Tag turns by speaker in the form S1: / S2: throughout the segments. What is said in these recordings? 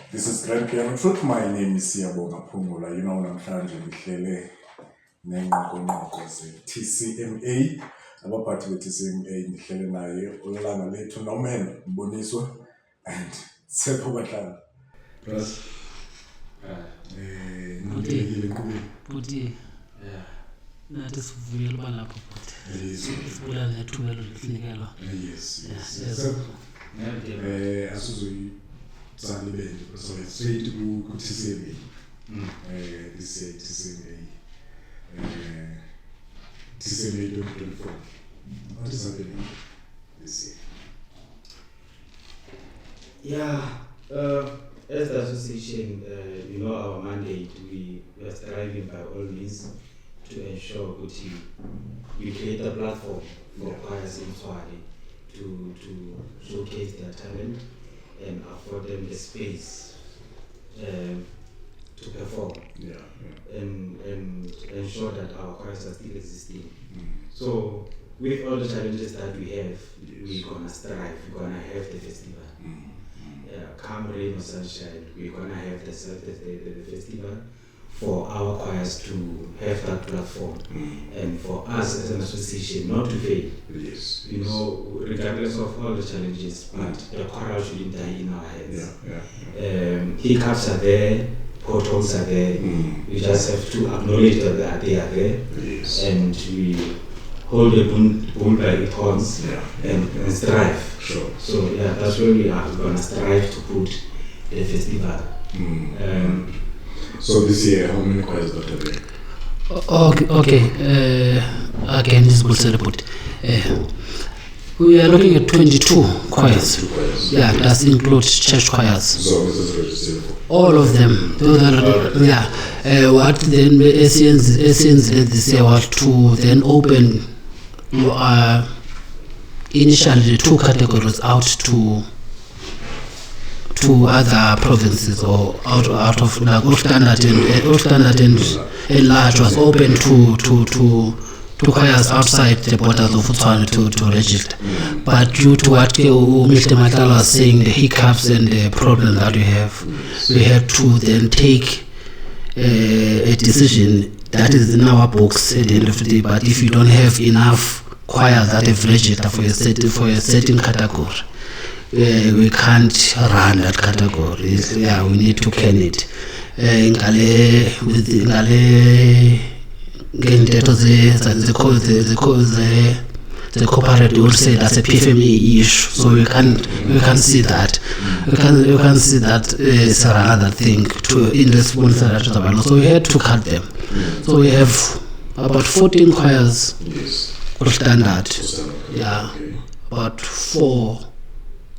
S1: This is Grand Piano Truth. My name is Siyabonga Phumula. Namhlanje ngihlele nengqokonqoko ze-TCMA. Abaphathi be-TCMA ngihlele naye ulanga lethu Norman Mboniswa and Tshepo Bahlala. Plus,
S2: Buti, nathi sivuyela uba lapho futhi. Sibula nethuba lokusinikela.
S1: Yes. Asuzoyitsala ibende, so straight ku-TCMA. This year TCMA. TCMA 2024. What is happening this
S3: year? Yeah, as the association, our mandate, we are striving by all means to ensure that we create a platform for choirs in Tshwane to showcase their talent and afford them the space to perform and ensure that our choirs are still existing. So with all the challenges that we have, we're gonna strive, we're gonna have the festival. Come rain or sunshine, we're gonna have the festival for our choirs to have that platform and for us as an association not to fail.
S1: Yes.
S3: Regardless of all the challenges, but the choral shouldn't die in our heads. Hiccups are there, potholes are there. We just have to acknowledge that they are there, and we hold the bull by its horns and strive.
S1: Sure.
S3: So that's where we are going to strive to put the festival.
S1: So this year, how many choirs got there?
S2: Okay. Again, this will celebrate. We are looking at 22 choirs. Yeah, that includes church choirs.
S1: So this is registered for?
S2: All of them. What then SCNs did this year was to then open initially the two categories out to other provinces or out of like Standard and Large was open to choirs outside the borders of Tshwane to register. But due to what Mr. Matala was saying, the hiccups and the problem that we have, we had to then take a decision that is in our books at the end of the day. But if you don't have enough choirs that have registered for a certain category, we can't run that category. We need to can it. The cooperative will say that's a PFMA issue, so we can see that. We can see that it's another thing in response to that. So we had to cut them. So we have about 14 choirs. Standard. About 4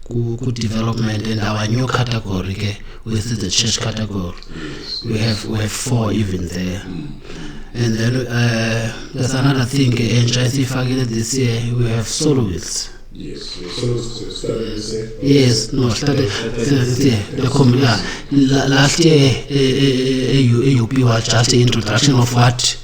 S2: good development, and our new category, which is the church category. We have 4 even there. And then there's another thing, and this year we have soloists. Started. Last year, AUP was just an introduction of what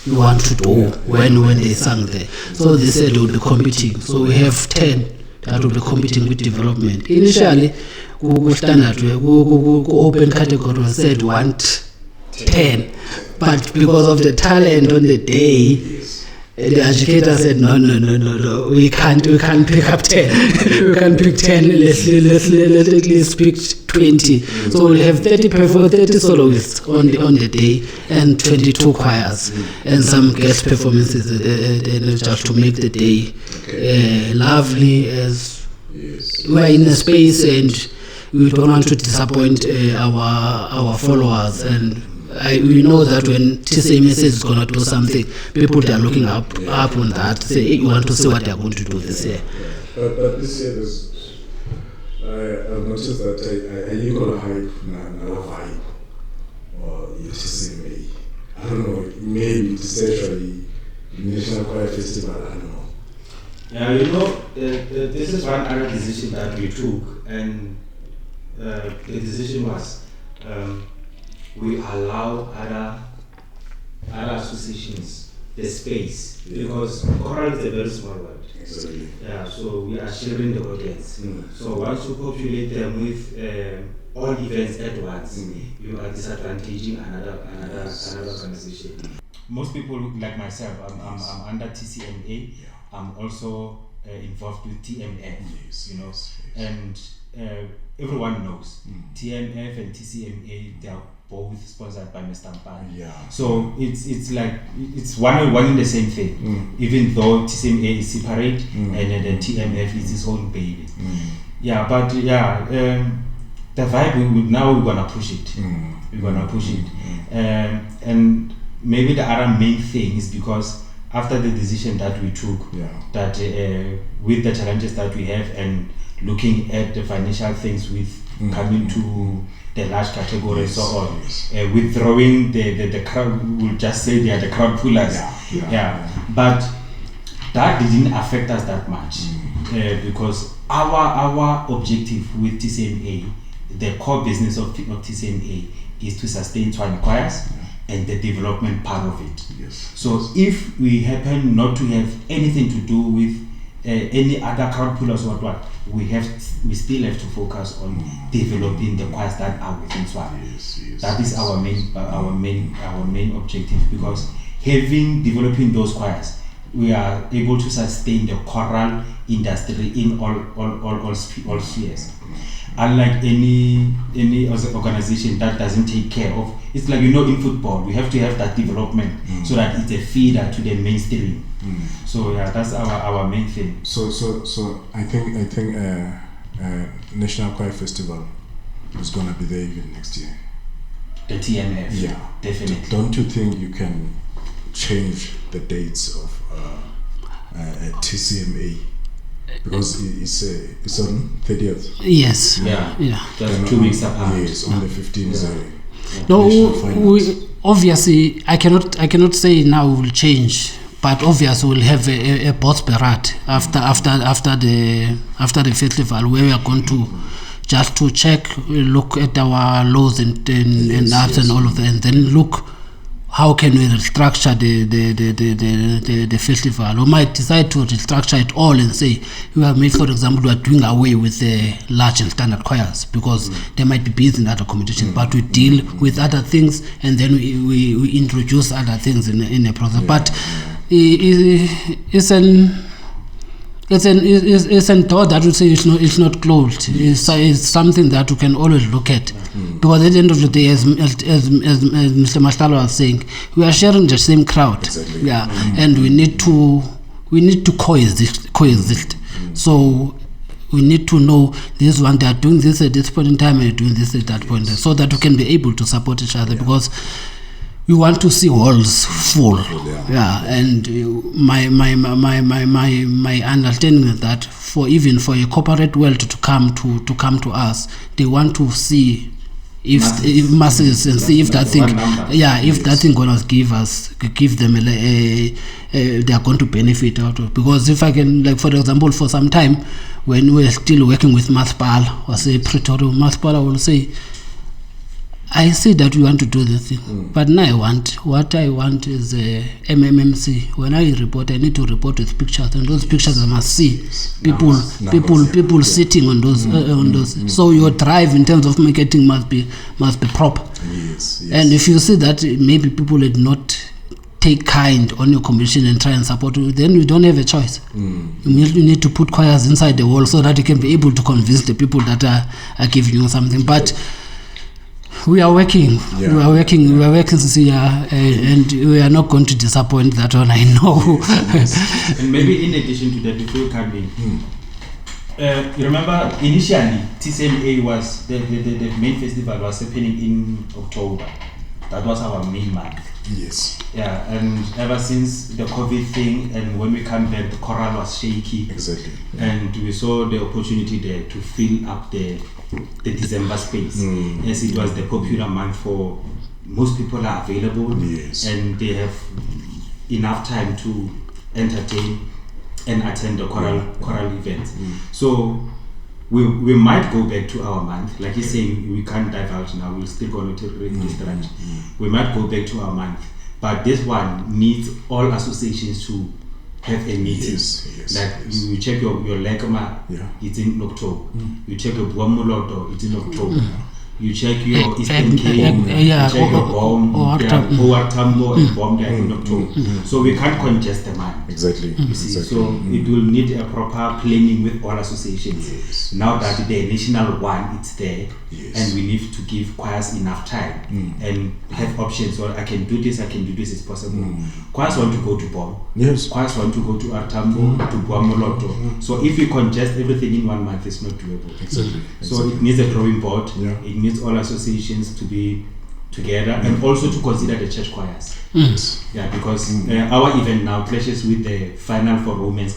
S2: you want to do when they sang there. So they said they would be competing. So we have 10 that will be competing with development. Initially, standard, open category said want 10, but because of the talent on the day, the educator said no, we can't pick up 10. We can't pick 10. Let's at least pick 20. So we'll have 30 soloists on the day and 22 choirs and some guest performances just to make the day lovely. As we are in a space and we don't want to disappoint our followers, and we know that when TCMA says it's going to do something, people they are looking up on that, say, hey, you want to see what they are going to do this year.
S1: But this year, I've noticed that you got a hype, not a vibe, or TCMA. I don't know, maybe it's actually National Choir Festival, I don't know.
S3: This is one other decision that we took, and the decision was we allow other associations the space, because choral is a very small world.
S1: Exactly.
S3: So we are sharing the audience. So once you populate them with all events at once, you are disadvantaging another organization. Most people like myself, I'm under TCMA. I'm also involved with TMF, you know, and everyone knows TMF and TCMA, they are both sponsored by Mr. Mpane. So it's like it's one in the same thing, even though TCMA is separate and then TMF is its own baby. But the vibe now we're gonna push it. We're gonna push it, and maybe the other main thing is because after the decision that we took, that with the challenges that we have and looking at the financial things with coming to the large category and so on, withdrawing the crowd, we'll just say they are the crowd pullers. But that didn't affect us that much because our objective with TCMA, the core business of TCMA, is to sustain Tshwane choirs and the development part of it. So if we happen not to have anything to do with any other crowd pullers or what, we still have to focus on developing the choirs that are within Tshwane. That is our main objective, because developing those choirs, we are able to sustain the choral industry in all spheres. Unlike any other organization that doesn't take care of, it's like, in football, we have to have that development so that it's a feeder to the mainstream. So that's our main thing.
S1: So I think National Choir Festival is gonna be there even next year.
S3: The TMF, definitely.
S1: Don't you think you can change the dates of TCMA? Because it's on 30th.
S2: Yes.
S3: Just 2 weeks apart.
S1: Yes, on the 15th.
S2: No, obviously, I cannot say now will change, but obviously we'll have a boss parade after the festival, where we are going to just to look at our lows and ups and all of that, and then look how can we restructure the festival. We might decide to restructure it all and say, for example, we are doing away with the large and standard choirs because they might be busy in other competitions, but we deal with other things and then we introduce other things in the process. But it's an door that we say it's not closed. It's something that you can always look at, because at the end of the day, as Mr. Mashtalo was saying, we are sharing the same crowd.
S1: Exactly.
S2: And we need to coexist. So we need to know this one, they are doing this at this point in time and doing this at that point, so that we can be able to support each other, because we want to see halls full. And my understanding is that for a corporate world to come to us, they want to see if masses and see if that thing, that thing gonna give them they are going to benefit out of. Because if I can, like for example, for some time when we're still working with Maspal or say Pretoria, Maspal will say, I see that we want to do this thing, but now what I want is MMMC. When I report, I need to report with pictures, and those pictures I must see people sitting on those. So your drive in terms of marketing must be proper. And if you see that maybe people did not take kind on your competition and try and support you, then you don't have a choice. You need to put choirs inside the wall so that you can be able to convince the people that are giving you something. But we are working. We are working this year, and we are not going to disappoint that one, I know.
S3: And maybe in addition to that, before you come in, you remember initially TCMA was the main festival was happening in October. That was our main month.
S1: Yes.
S3: And ever since the COVID thing, and when we come back, the choral was shaky.
S1: Exactly.
S3: And we saw the opportunity there to fill up the December space, as it was the popular month for most people are available, and they have enough time to entertain and attend the choral events. So we might go back to our month, like he's saying, we can't divulge now, we're still going to restructure. We might go back to our month, but this one needs all associations to have a meeting. Like you check your Lekama, it's in October. You check your Buamuloto, it's in October. you check your Eastern Cape, you check your bomb, OR Tambo and bomb there in October. So we can't congest the money.
S1: Exactly.
S3: You see, so it will need a proper planning with all associations.
S1: Yes.
S3: Now that the national one, it's there,
S1: Yes.
S3: and we need to give choirs enough time and have options. Well, I can do this, it's possible. Choirs want to go to bomb.
S1: Yes.
S3: Choirs want to go to Artambo, to Buamoloto. So if we congest everything in 1 month, it's not doable.
S1: Exactly.
S3: So it needs a drawing board.
S1: Yeah.
S3: It needs all associations to be together and also to consider the church choirs.
S1: Yes.
S3: Yeah, because our event now clashes with the final for Romans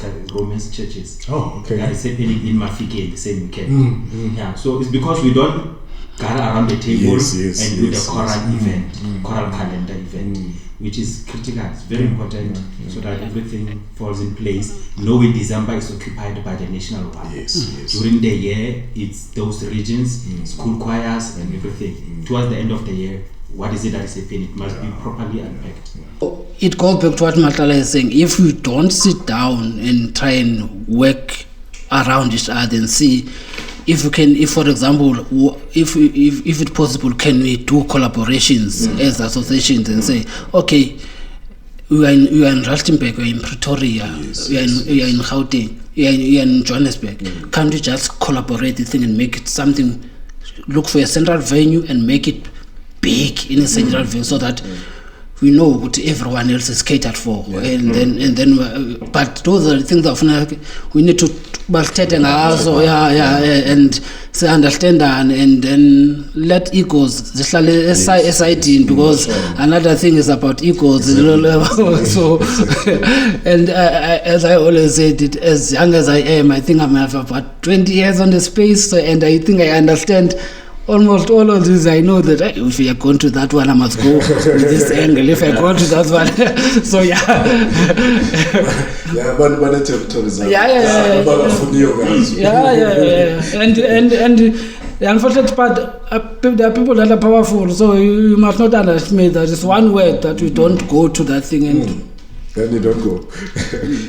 S3: churches.
S1: Oh, okay.
S3: Yeah, it's happening in Mafike the same weekend. Yeah, so it's because we don't gather around the table and do the choral event, choral calendar event, which is critical. It's very important so that everything falls in place. Knowing December is occupied by the national one.
S1: Yes.
S3: During the year, it's those regions, school choirs and everything. Towards the end of the year, what is it that is happening? It must be properly unpacked.
S2: It goes back to what Matala is saying. If we don't sit down and try and work around each other and see if we can, if for example, if it's possible, can we do collaborations as associations and say, okay, we are in Rustenburg, we are in Pretoria, we are in Gauteng, we are in Johannesburg. Can't we just collaborate the thing and make it something? Look for a central venue and make it big in a central venue so that we know what everyone else is catered for, and then but those are the things that we need to also and say understand and then let egos aside in, because another thing is about egos. So and as I always said, it, as young as I am, I think I have about 20 years on the space, and I think I understand almost all of this. I know that if I are going to that one, I must go with this angle. If I go to that one, so
S1: but the territories are
S2: and the unfortunate part, there are people that are powerful, so you must not underestimate that. It's one word that we don't go to that thing and
S1: then you don't go.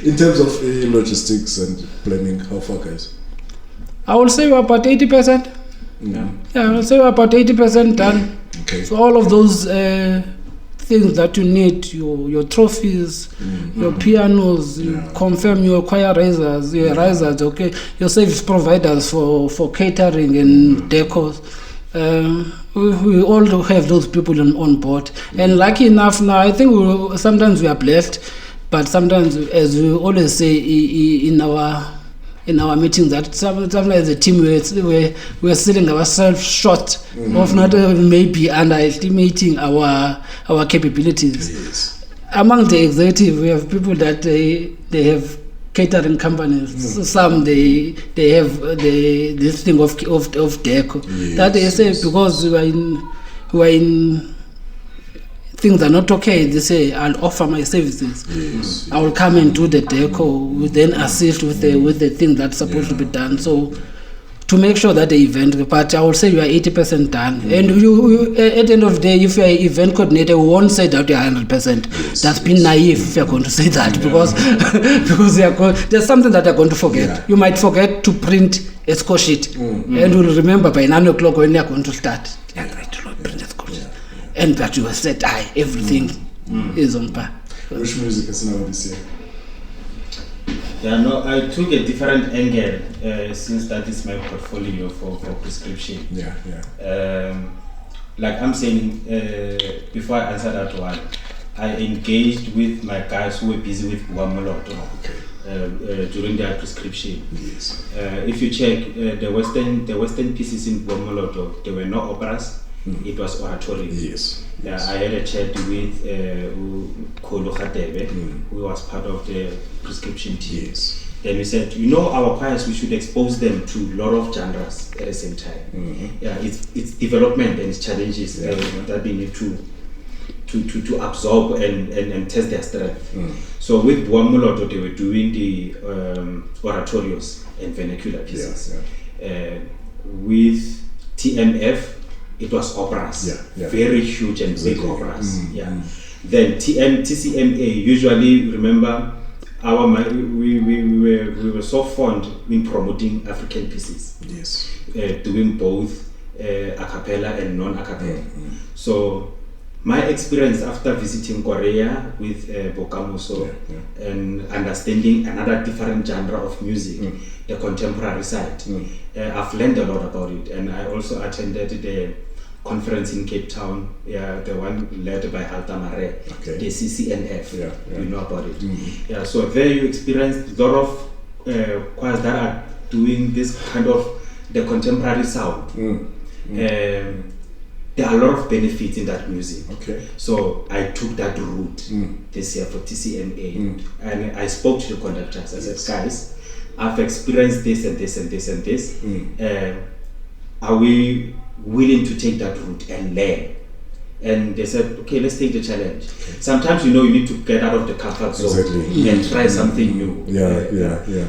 S1: In terms of logistics and planning, how far, guys?
S2: I will say we're about 80%. Yeah, I'll say we're about 80% done.
S1: Okay.
S2: So all of those things that you need, your trophies, your pianos, you confirm your choir risers, okay, your service providers for catering and decors. We all have those people on board. And lucky enough now, I think sometimes we are blessed, but sometimes, as we always say in our meetings, that sometimes as a team we're selling ourselves short of not maybe underestimating our capabilities.
S1: Yes.
S2: Among the executive, we have people that they have catering companies. Some they have this thing of deco that they say because we are in things are not okay, they say I'll offer my services.
S1: Yes.
S2: I will come and do the deco, we then assist with the thing that's supposed to be done. So to make sure that the event, but I will say you are 80% done. And you at the end of the day, if you are an event coordinator, we won't say that you are 100%.
S1: Yes,
S2: That's been naive if you're going to say that, because there's something that you're going to forget.
S1: Yeah.
S2: You might forget to print a score sheet, and you'll remember by 9 o'clock when you're going to start. I'm going to print a score sheet. And that you have said, everything is on par.
S1: Which music is now this year?
S3: Yeah, no, I took a different angle since that is my portfolio for prescription. Like I'm saying, before I answer that one, I engaged with my guys who were busy with Buamoloto during their prescription.
S1: Yes.
S3: If you check the Western pieces in Buamoloto, there were no operas. It was oratory.
S1: Yes.
S3: I had a chat with Kolo Khatebe, who was part of the prescription team.
S1: Yes.
S3: Then we said, our choirs, we should expose them to a lot of genres at the same time. Yeah, it's development and it's challenges that they need to absorb and test their strength. So with Buamoloto, they were doing the oratorios and vernacular pieces. With TMF, it was operas, very huge and big operas. Then TCMA, usually, remember, we were so fond in promoting African pieces.
S1: Yes.
S3: Doing both a cappella and non-a cappella. So my experience after visiting Korea with Bokamoso and understanding another different genre of music, the contemporary side, I've learned a lot about it. And I also attended the conference in Cape Town, the one led by Alta Mare, the CCNF, you know about it. So there you experience a lot of choirs that are doing this kind of the contemporary sound. There are a lot of benefits in that music. So I took that route this year for TCMA, and I spoke to the conductors. I said, guys, I've experienced this and this and this and this. Are we willing to take that route and learn? And they said, okay, let's take the challenge. Sometimes, you need to get out of the comfort zone and try something new.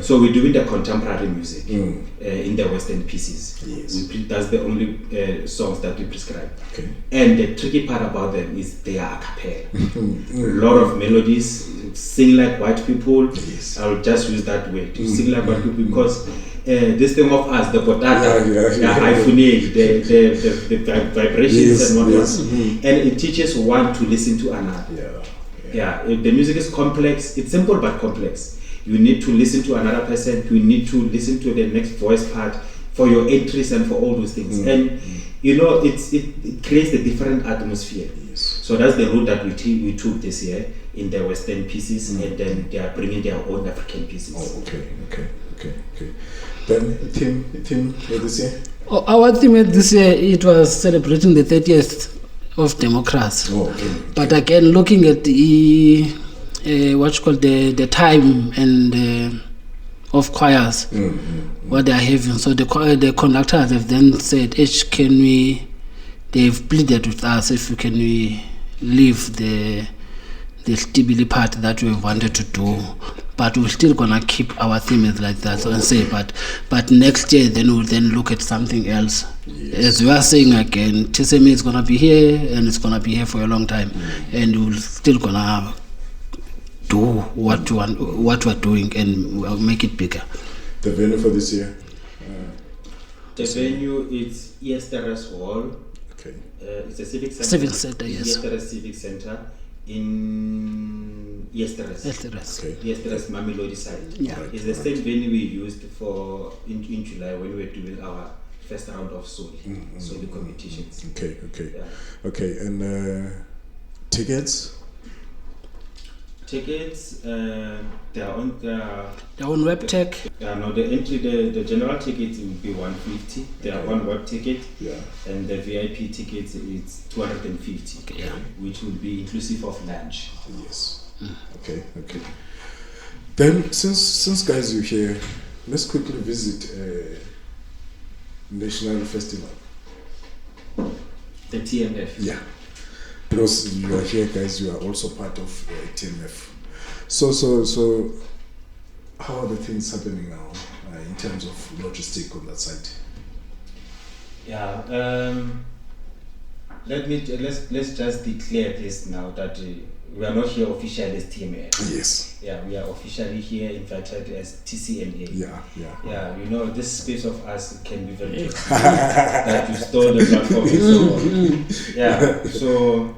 S3: So we're doing the contemporary music in the Western pieces. That's the only songs that we prescribe. And the tricky part about them is they are a cappella. A lot of melodies, sing like white people. I'll just use that word, to sing like white people, because this thing of us, the potata, the hyphenate, the vibrations and whatnot, and it teaches one to listen to another. If the music is complex, it's simple but complex. You need to listen to another person. You need to listen to the next voice part for your entries and for all those things. And it creates a different atmosphere. So that's the route that we took this year in the Western pieces, and then they are bringing their own African pieces.
S1: Okay. Then theme for this year?
S2: Our theme this year, it was celebrating the 30th of democracy. But again, looking at the the time and of choirs, what they are having. So the conductors have then said, they've pleaded with us if we leave the stibili part that we wanted to do, but we're still gonna keep our themes like that. So and say, but next year then we'll then look at something else. As we are saying again, TSMA is gonna be here, and it's gonna be here for a long time, and we're still gonna do what we're doing, and we'll make it bigger.
S1: The venue for this year?
S3: The venue is Yesterdays Hall. It's a civic center.
S2: Civic center, yes.
S3: Yesterdays Civic Center in Yesterdays. Yesterdays Meloding side. It's the same venue we used for in July when we were doing our first round of Soli competitions.
S1: Okay. And tickets?
S3: Tickets, they are on
S2: their own web tech.
S3: The general ticket will be 150. They are one web ticket, and the VIP ticket is 250, which will be inclusive of lunch.
S1: Okay. Then, since guys you're here, let's quickly visit National Festival.
S3: The TMF.
S1: Because you are here, guys, you are also part of TMF. So how are the things happening now in terms of logistic on that side?
S3: Let's just declare this now that we are not here officially as TMF. We are officially here invited as TCMA. This space of us can be very tricky. That you stole the platform and so on.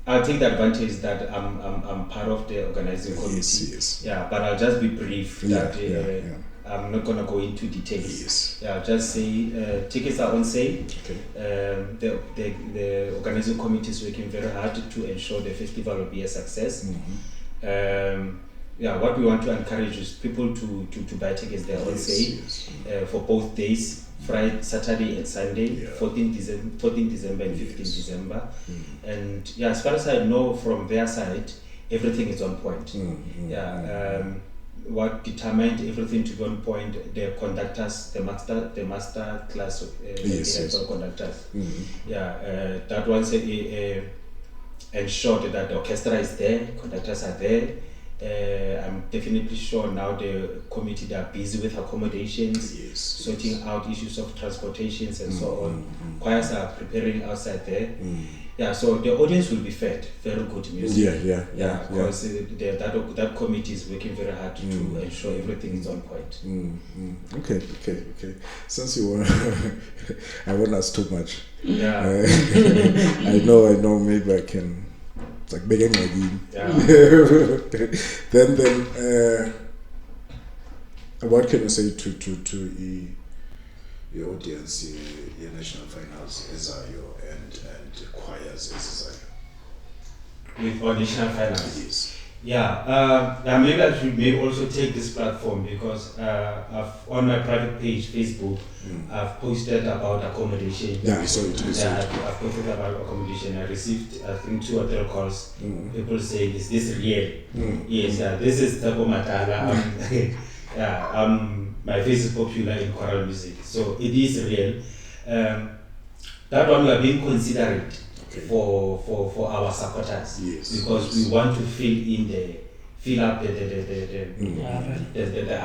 S3: I'll take the advantage that I'm part of the organizing committee. But I'll just be brief I'm not gonna go into details. I'll just say tickets are on sale. The organizing committee is working very hard to ensure the festival will be a success. What we want to encourage is people to buy tickets. They're on sale for both days, Friday, Saturday and Sunday, 14 December and 15 December. And as far as I know from their side, everything is on point. What determined everything to be on point, the conductors, the master class conductors. That once ensured that the orchestra is there, conductors are there. I'm definitely sure now the committee, they are busy with accommodations, sorting out issues of transportations and so on. Choirs are preparing outside there. Yeah, so the audience will be fed very good music.
S1: Yeah.
S3: Because that committee is working very hard to ensure everything is on point.
S1: Okay. Since you were, I won't ask too much.
S3: Yeah.
S1: I know. Maybe I can. It's like begging again.
S3: Yeah.
S1: Then, what can you say to your audience, your national finals, SIO and choirs, SSI?
S3: With our national finals.
S1: Yes.
S3: Yeah, maybe I should also take this platform because on my private page, Facebook, I've posted about accommodation.
S1: Yeah, I saw it.
S3: I've posted about accommodation. I received, I think, 2 or 3 calls. People saying, "Is this real?" Yes, this is Tapo Matala. My face is popular in choral music, so it is real. That one we are being considerate. Okay. For our supporters, because we want to fill up the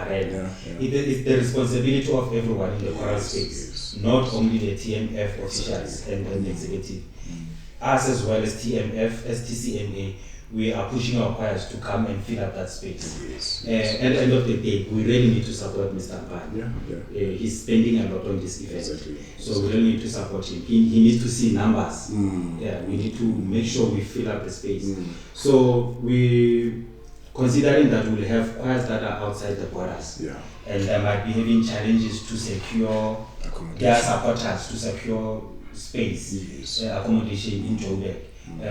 S3: arena. It is the responsibility of everyone in the choral space, not only the TMF officials and the executive. Us as well as TMF, as TCMA, we are pushing our choirs to come and fill up that space. At the end of the day, we really need to support Mr. Pan. He's spending a lot on this event. So we really need to support him. He needs to see numbers. We need to make sure we fill up the space. So we, considering that we'll have choirs that are outside the borders, and they might be having challenges to secure their supporters, to secure space, accommodation in Joburg.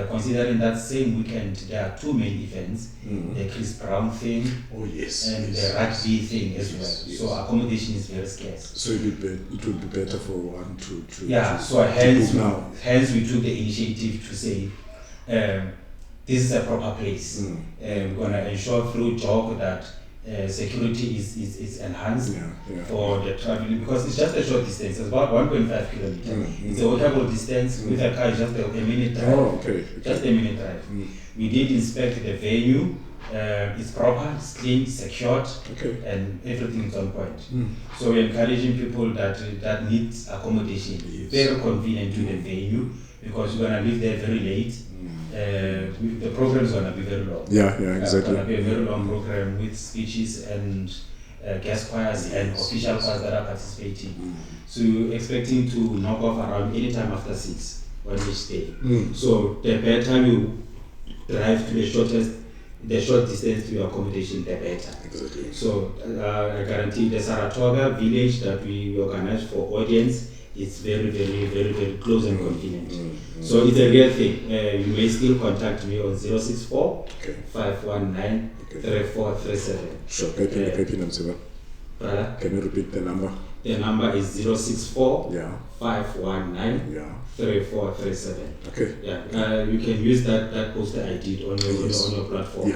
S3: Considering that same weekend there are 2 main events, the Chris Brown thing and the rugby thing as well. So accommodation is very scarce. So it would be better for one to so hence we took the initiative to say this is a proper place. We're going to ensure through JOG that security is enhanced for the traveling, because it's just a short distance. It's about 1.5 kilometers. It's a walkable distance. With a car, it's just a minute drive. Just a minute drive. We did inspect the venue. It's proper, it's clean, secured, and everything is on point. So we're encouraging people that need accommodation, very convenient to the venue, because we're going to live there very late. The program is going to be very long. Exactly. It's going to be a very long program with speeches and guest choirs and official choirs that are participating. So we're expecting to knock off around any time after 6 on each day. So the better you drive to the short distance to your accommodation, the better. Exactly. So I guarantee the Saratoga village that we organize for audience, it's very, very, very, very close and convenient. So it's a real thing. You may still contact me on 064 519 3437.
S1: Sure. Can you repeat the number?
S3: The number is 064 519 3437. You can use that poster I did on your platform.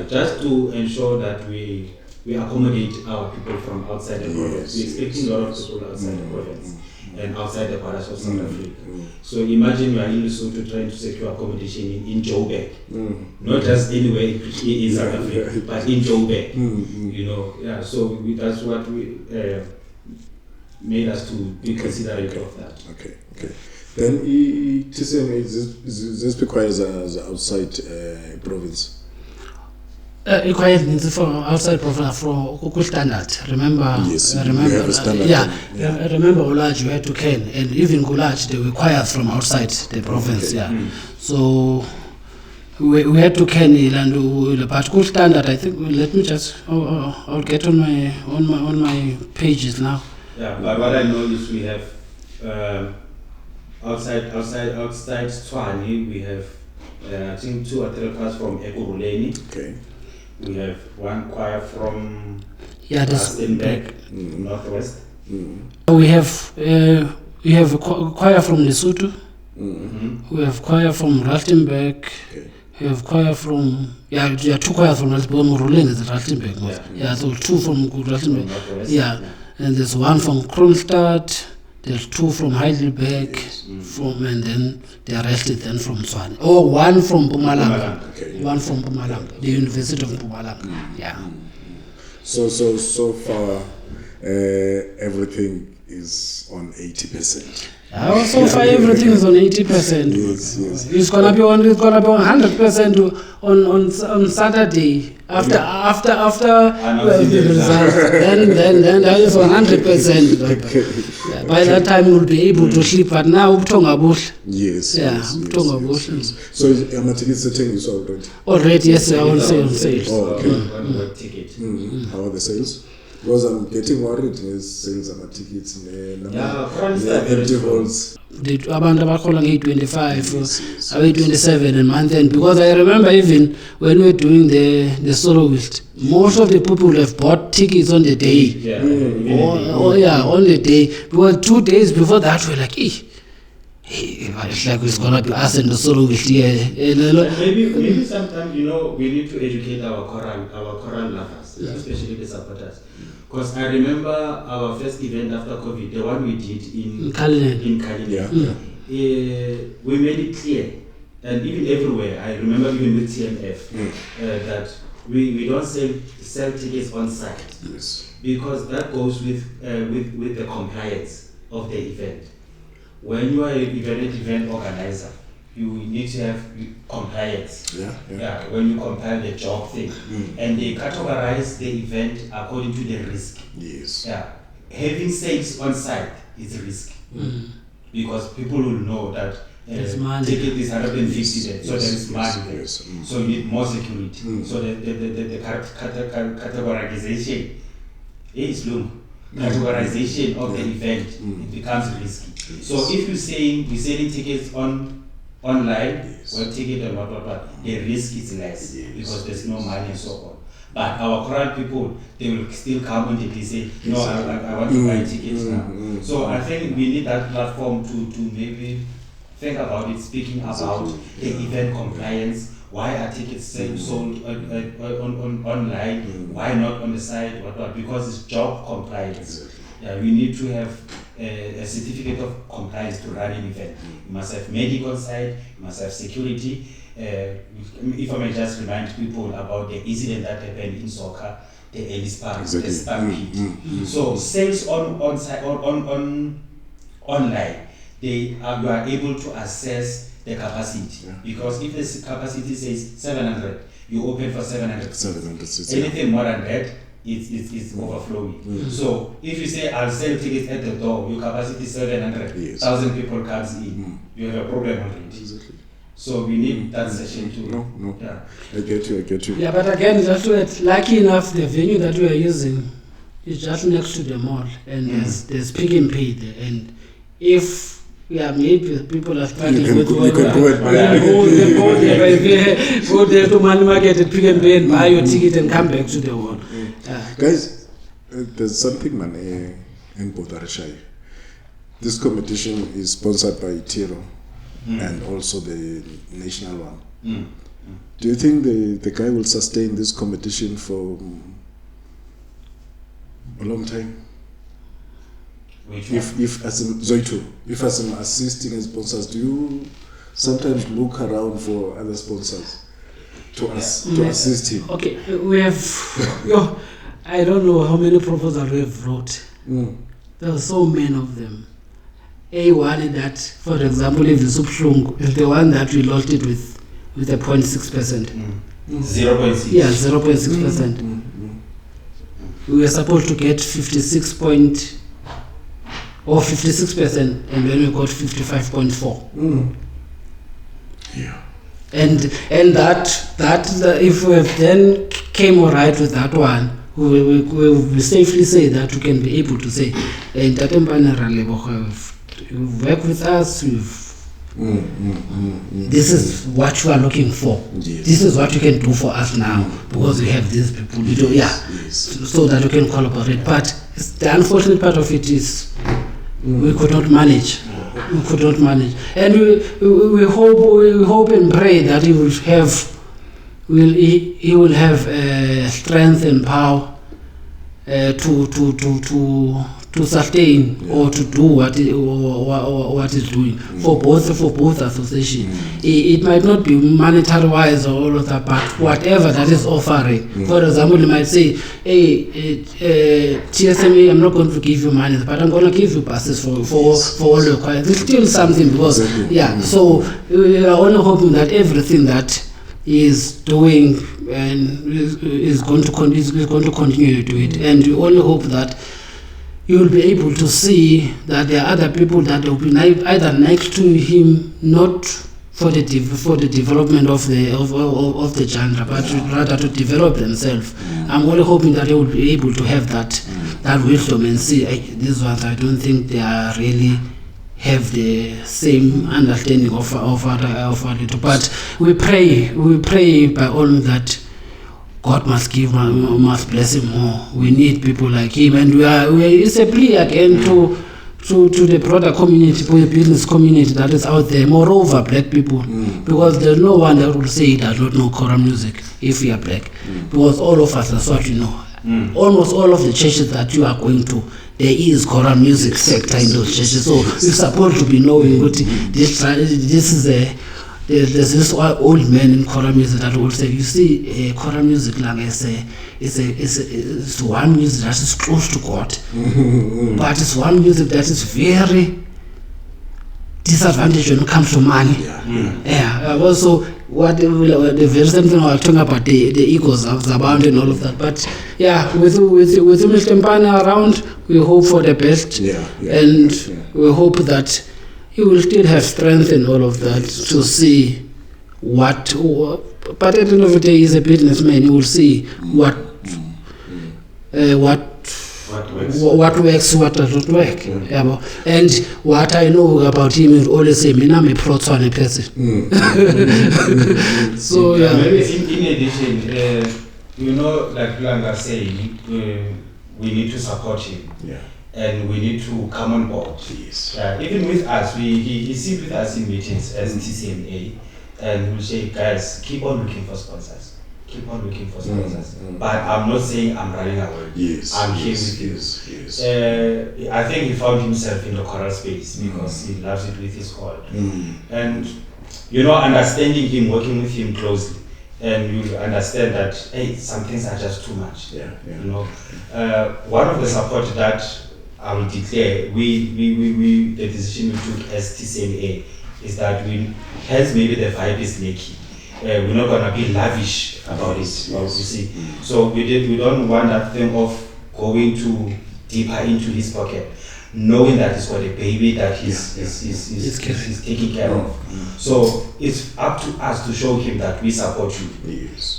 S3: Just to ensure that we accommodate our people from outside the province. We're expecting a lot of people outside the province and outside the borders of South Africa. So imagine you are in Lesotho trying to secure accommodation in Joburg, not just anywhere in South Africa, but in Joburg. So that's what we made us to be considerate of that.
S1: Then TCMA this requires as outside province.
S2: Required for outside province for standard. Remember?
S1: Yes. Remember? Standard.
S2: Remember, Gulaj you had to Ken, and even Gulaj they were choirs from outside the province. So we had to Ken and but good standard. I think. Let me just. I'll get on my pages now.
S3: But what I know is we have outside Tshwane, we have I think 2 or 3 choirs from Ekurhuleni. We have 1 choir from Rustenburg, Northwest.
S2: We have a choir from Lesotho. We have choir from Rustenburg. We have choir from 2 choirs from Rustenburg. Is Rustenburg. So 2 from Rustenburg. And there's 1 from Kronstadt. There's 2 from Heidelberg, and then the rest is then from Tshwane. 1 from Mpumalanga. 1 from Mpumalanga, the University of Mpumalanga. So
S1: far, everything is on 80%.
S2: So far everything is on 80%.
S1: Yes.
S2: It's gonna be on 100% on Saturday after the results. Then that is 100%. Yeah, by that time you'll be able to sleep. But now
S1: Yes.
S2: yes.
S1: So am I tickets setting already?
S2: Already, yes, on sale.
S1: Oh, okay.
S3: One ticket.
S1: How are the sales? Because I'm getting worried with sales and tickets empty halls.
S2: Abantu abakhola nge-25 abe-27 and month end, because I remember even when we were doing the solo list, most of the people have bought tickets on the day. On the day, because 2 days before that we're like, it's like it's gonna be us and the solo list here.
S3: Maybe sometimes we need to educate our choral lovers, especially the supporters. Because I remember our first event after COVID, the one we did in Kalinen. We made it clear, and even everywhere, I remember even with TMF, that we don't sell tickets on site.
S1: Yes.
S3: Because that goes with the compliance of the event. When you are an event organizer, you need to have compliance. When you compile the job thing, and they categorize the event according to the risk.
S1: Yes.
S3: Having sales on site is a risk, because people will know that ticket is 150, so there is money. So you need more security. So the categorization is long. Categorization of the event, it becomes risky. So if you're saying we're selling tickets online, well, ticket and what, the risk is less because there's no money and so on. But our choral people, they will still come on the day say, no, I want to buy tickets now. So I think we need that platform to maybe think about it, speaking about the event compliance. Why are tickets sold online? Why not on the site? What? Because it's job compliance. We need to have a certificate of compliance to run an event. You must have medical side, you must have security. If I may just remind people about the incident that happened in soccer, the Ellis Park, the Stampede. So sales online, you are able to assess the capacity. Because if the capacity says 700, you open for 700. Anything more than that, it's overflowing. So if you say I'll sell tickets at the door, your capacity is 700, 1,000 people comes in, you have a problem already.
S1: Exactly.
S3: So we need that session too.
S1: No. I get you.
S2: Yeah, but again, just to add, lucky enough, the venue that we are using is just next to the mall, and there's Pick and Pay there. And if maybe people are struggling with
S1: you can go and buy
S2: go there to Money Market at Pick and Pay and buy your ticket and come back to the mall.
S1: Guys, there's something in Bodarishai. This competition is sponsored by Tiro and also the national one. Do you think the guy will sustain this competition for a long time? If as I'm assisting as sponsors, do you sometimes look around for other sponsors to assist him?
S2: Okay, we have I don't know how many proposals we have wrote. There are so many of them. A1 that, for example, if the Subshung is the one that we lost it with a 0.6%.
S3: 0.6.
S2: Yeah, 0.6%. We were supposed to get 56%, and then we got 55.4.
S1: Yeah.
S2: And that if we have then came all right with that one, we safely say that we can be able to say, you've worked with us, this is what you are looking for.
S1: Yes.
S2: This is what you can do for us now, because we have these people. So that we can collaborate. But the unfortunate part of it is we could not manage. And we hope and pray that he will have strength and power to sustain or to do what is doing for both association. It might not be monetary wise or all of that, but whatever that is offering. For example, you might say, hey, TSMA, I'm not going to give you money, but I'm going to give you passes for all your clients. It's still something because so we are only hoping that everything that is doing and is going to continue to do it, and we only hope that you will be able to see that there are other people that will be either next to him, not for the development of the genre, but rather to develop themselves. I'm only hoping that they will be able to have that wisdom and see these ones. I don't think they are really have the same understanding of it. But we pray by all that God must bless him more. We need people like him, and it's a plea again to the broader community, business community that is out there. Moreover, black people, because there's no one that will say he does not know choral music if we are black, because all of us, that's what you know. Almost all of the churches that you are going to, there is choral music sector in those churches. So you're supposed to be knowing what this is there's this old man in choral music that will say, you see, choral music like it's one music that is close to God, but it's one music that is very disadvantaged when it comes to money. Also, what the very same thing I was talking about, the egos of Zaband and all of that. But with Mr. Mpana around, we hope for the best, and we hope that he will still have strength and all of that to see what. But at the end of the day, he's a businessman. He will see what works, what does not work. And what I know about him is always say, I'm a pro-Tshwane person. So
S3: maybe in addition, like Langa saying, we need to support him. And we need to come on board. Even with us, he sits with us in meetings as TCMA, and we'll say, guys, keep on looking for sponsors. But I'm not saying I'm running away. I'm here with you. I think he found himself in the choral space because he loves it with his chord. And understanding him, working with him closely, and you understand that some things are just too much. One of the support that I will declare, the decision we took as TCMA is that hence maybe the vibe is leaky. We're not gonna be lavish about it. You see, so we don't want that thing of going too deeper into his pocket, knowing that he's got a baby that he's taking care of. So it's up to us to show him that we support you.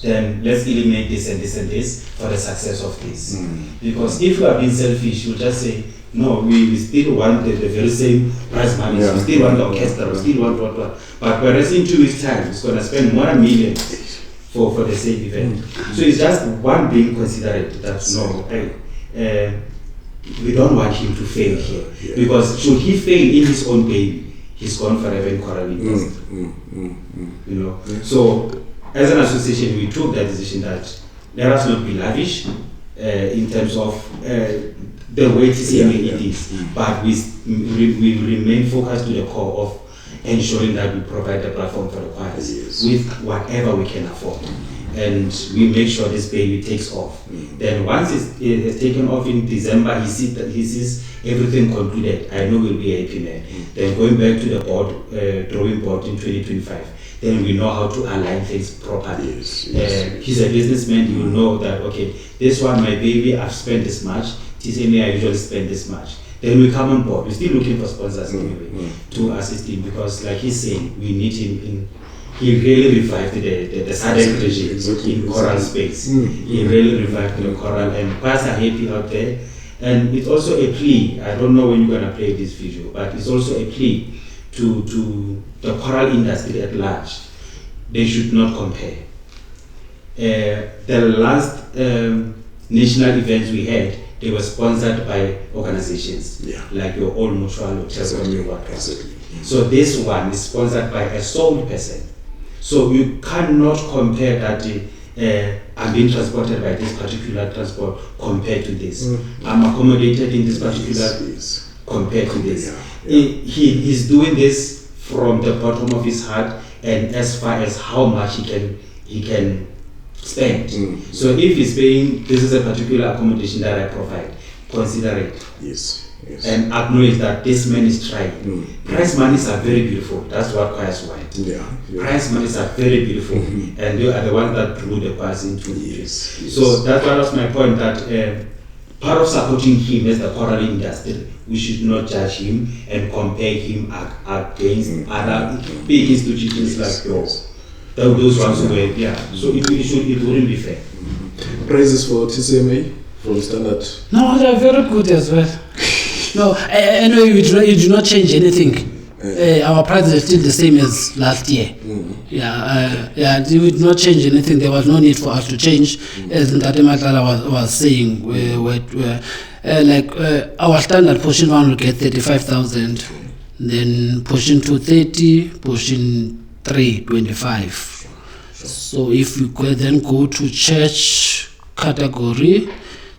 S3: Then let's eliminate this and this and this for the success of this. Because if you are being selfish, you'll just say, no, we still want the very same prize money. We still want the orchestra. We still want what. But whereas in 2 weeks' time, it's going to spend $1 million for the same event. So it's just one being considerate that we don't want him to fail here. Because should he fail in his own baby, he's gone forever in choral industry. So as an association, we took that decision that let us not be lavish in terms of the way TCMA it is, but we remain focused to the core of ensuring that we provide a platform for the choirs with whatever we can afford. And we make sure this baby takes off. Then once it has taken off in December, he sees everything concluded. I know we'll be a happy man. Then going back to the drawing board in 2025, then we know how to align things properly. He's a businessman, he will know that, okay, this one, my baby, I've spent this much. TCMA, I usually spend this much. Then we come on board. We're still looking for sponsors anyway to assist him, because like he's saying, we need him he really revived the sudden regime in choral space. He really revived the choral, and choirs are happy out there. And it's also a plea, I don't know when you're going to play this video, but it's also a plea to the choral industry at large. They should not compare. The last national events we had, they were sponsored by organizations like your own mutual or So this one is sponsored by a sole person. So you cannot compare that I'm being transported by this particular transport compared to this. I'm accommodated in this particular compared to this. He's doing this from the bottom of his heart and as far as how much he can spend. So if he's paying, this is a particular accommodation that I provide, consider it.
S1: Yes.
S3: And acknowledge that this man is trying. Prize monies are very beautiful. That's what choirs want. Prize monies are very beautiful, and they are the ones that drew the choirs into it. So that was my point, that part of supporting him as the choral industry, we should not judge him and compare him against other big institutions like yours. Those ones who were, so it wouldn't be fair.
S1: Praises for TCMA from Standard.
S2: No, they are very good as well. No, I know you do not change anything. Our price is still the same as last year. We did not change anything. There was no need for us to change. As Ntate Matlala was saying, our standard portion 1 will get 35,000, then portion 2 30, portion 3 25. So if you then go to church category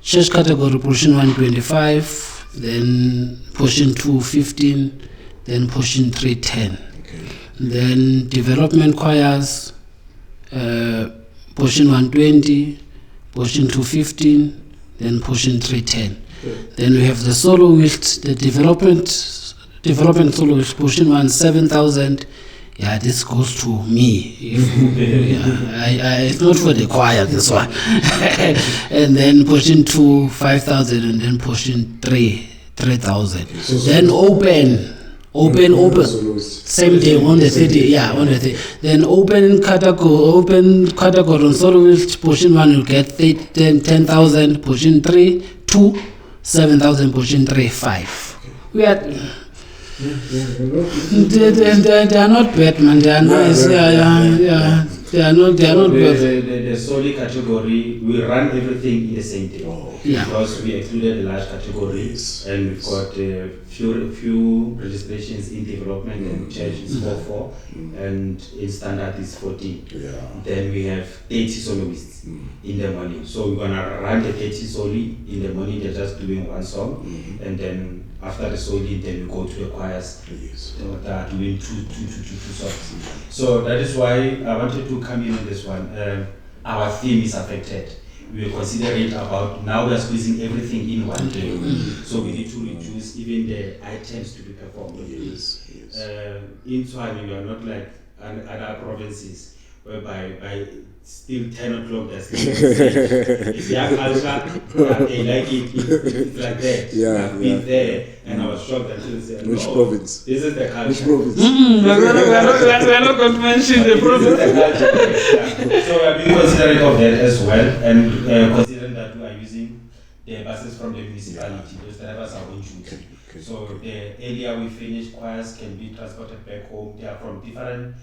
S2: portion 1 25. Then portion 2 15, then portion 3 10. Then development choirs, portion 1 20, portion 2 15, then portion 3 10. Then we have the soloist, the development soloist, portion 1 7,000. This goes to me. It's not for the choir, this one. And then portion 2 5,000, and then portion 3 3,000. Then open. Same day on the 30. On the 30. Then open category on soloist. Portion 1 will get 10,000. Portion 3 2 7,000. Portion 3 5. We are. They are not bad, man. They are nice. They are not bad.
S3: The solely category, we run everything in the same day. Because we excluded the large category, and we've got a few registrations in development, and church is 4, and in standard is 14. Then we have 30 soloists in the morning. So we're gonna run the 30 soli in the morning. They're just doing one song, and then after the soli, then we go to the choirs that are doing two songs. So that is why I wanted to come in on this one. Our theme is affected. We will consider it about, now we are squeezing everything in one day. So we need to reduce even the items to be performed. In Tshwane, we are not like other provinces, whereby by still 10 o'clock they're still it's their culture, they like it, it's like that. I've been there and I was shocked until they said,
S1: which province?
S3: This is the culture.
S1: Which province?
S2: We are not going to mention the province.
S3: So we are being considerate of that as well, and considering that we are using the buses from the municipality, those drivers are on duty. So the earlier we finish, choirs can be transported back home. They are from different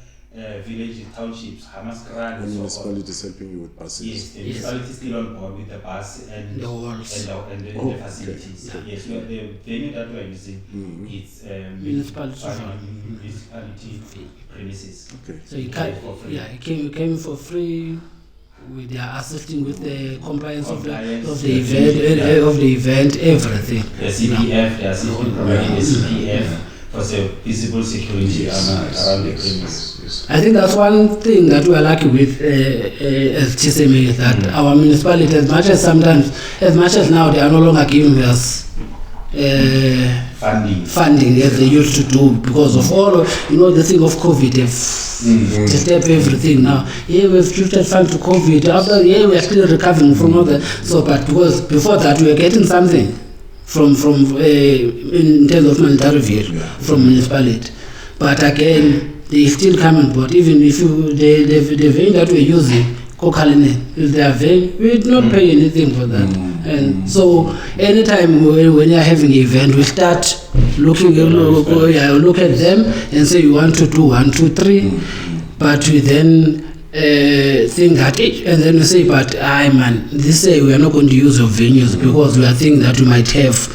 S3: villages, townships, Hamaskran.
S1: The municipality is helping you with buses.
S3: Yes, the municipality is still on board with the bus and
S2: the walls
S3: and the facilities. Yes, the venue that we are using it's municipality premises.
S2: So you came for free. They are assisting with the compliance of the event, everything.
S3: The CPF, they are assisting providing the CPF for the visible security around the premises.
S2: I think that's one thing that we are lucky with as TCMA, is that our municipality, as much as now they are no longer giving us funding as they used to do, because of all the thing of COVID, they've disturbed everything now. We've shifted funds to COVID. After we are still recovering from all that. So, but because before that we were getting something from in terms of monetary value from municipality, but again they still come on board. Even if the vein that we're using, is their vein, we do not pay anything for that. And so anytime when you're having an event, we start look at them and say we want to do 1 2 3, but we then think that and then we say, but this we are not going to use your venues because we are thinking that we might have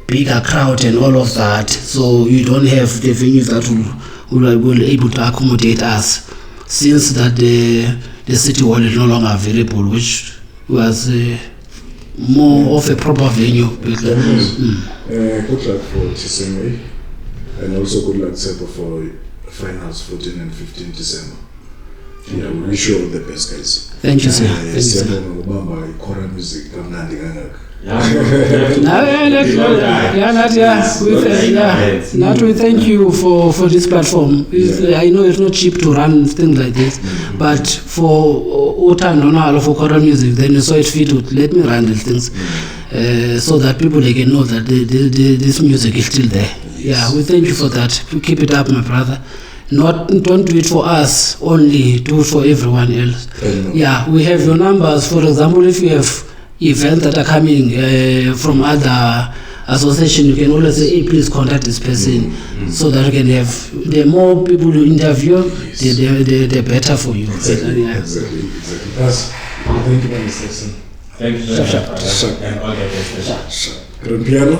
S2: bigger crowd and all of that, so you don't have the venues that will able to accommodate us, since that the the city hall is no longer available, which was more of a proper venue.
S1: Good luck for TCMA, and also good luck for finals 14 and 15 December. Yeah, we wish you all the best, guys.
S2: Thank you, sir. Thank you, sir.
S1: Choral music,
S2: we thank you for this platform. I know it's not cheap to run things like this, but for for choral music, then you saw it fit to let me run these things, so that people they can know that this music is still there. Yeah, we thank you for that. Keep it up, my brother. Don't do it for us only, do it for everyone else. Yeah, we have your numbers. For example, if you have events that are coming from other association, you can always say, hey, please contact this person, so that you can have, the more people you interview, the better for you.
S1: Exactly. Yes. Thank you, Mr.
S3: Thank you. And all the best.
S1: Piano.